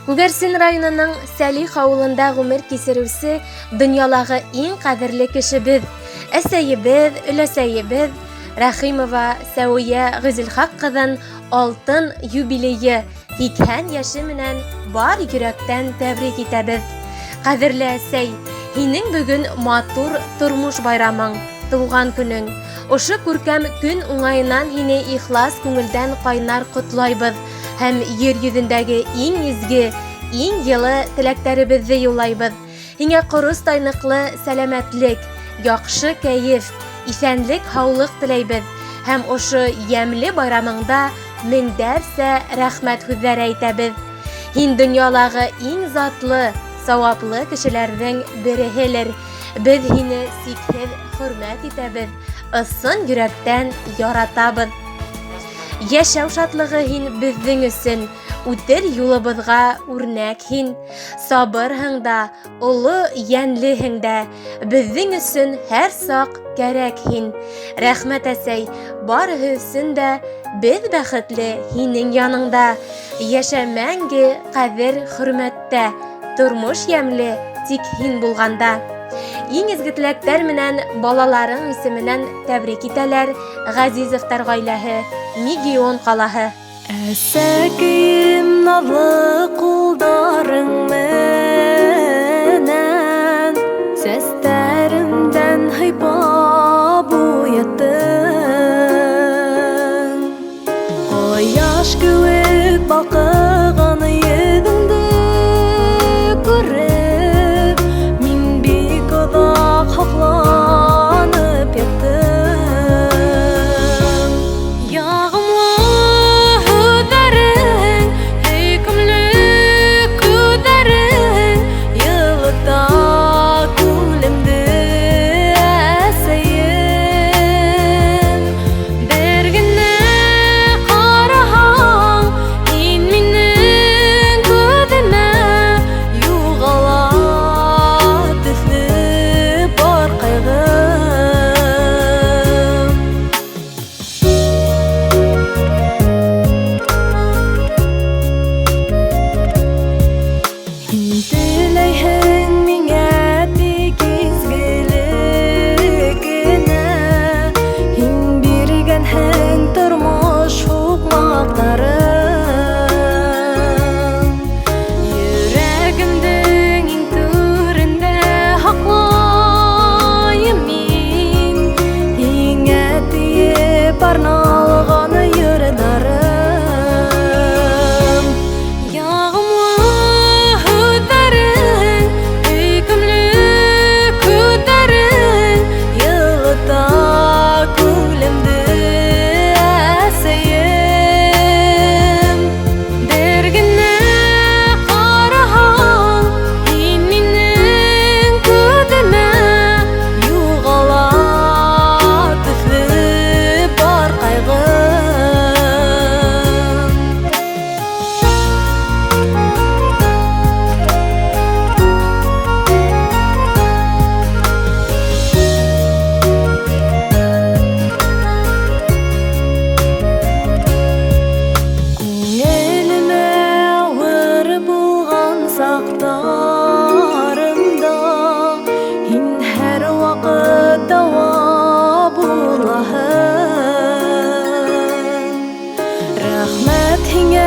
Күгәрсен районының Сәлих авылында гомер кисерүсе дөньялағы иң кадерле кешебез, әсәебез, өләсәебез Рәхимова Сәвия Гызелхак кызын алтын юбилейы 80 яшы менән бар йөрәктән тәбрик итәбез. Кадерле әсәй, һинең бүген матур тормыш байрамың, туган көнең. Ошы күркәм көн уңайынан һине ихлас күңелдән кайнар котлайбыз һәм йөр йөзендәге иң изге, иң йылы теләктәребезне юллайбыз. Һиңә корыс тайныклы сәламәтлек, яхшы кәеф, исәнлек, һаулык теләйбез һәм ошы ямьле байрамыңда меңдәрсә рәхмәт һүзләре әйтәбез. Һин дөньялагы иң затлы, саваплы кешеләрнең береһелер. Без һине сикһез хөрмәт итәбез, ысын йөрәктән яратабыз. Яшәү шатлыгы һин безнең өсөн, үтер юлыбызга үрнәк һин. Сабырһың да, олы йәнлеһең дә, безнең өсөн һәр сак кәрәк һин. Рәхмәт әсәй, барыһы өсөн дә без бәхетле һинең яныңда. Яшә мәңге кадер хөрмәттә, тормыш ямьле тик һин булганда. Иң изге теләктәр менән балаларың исеменнән тәбрик итәләр Газизовтар гаиләһе, Мегион калаһы. Әсәкием назлы кулдарың менән сәстәремдән һыйпап уяттың. Кояш кеүек балкыган йөзеңде күреп, мин бик оҙаҡ һоҡланып яттым. Яғымлы һүҙҙәрең, һөйкөмлө күҙҙәрең йылыта күңелемде әсәйем. Бер генә ҡараһаң, һин минең күҙемә юғала төҫлө бар ҡайғым. Һин теләйһең миңә тик изгелек кенә, һин биргәнһең тормош һуҡмаҡтарын. Йөрәгемдең иң түрендә һаҡлайым мин һиңә тиеп арналған йырҙарым. Яғымлы һүҙҙәрең, һөйкөмлө күҙҙәрең йылыта күңелемде әсәйем. Бер генә ҡараһаң, һин минең күҙемә юғала төҫлө бар ҡайғым. Күңелемә ауыр булған саҡтарымда һин һәр ваҡыт дауа булаһың. Рәхмәт һиңә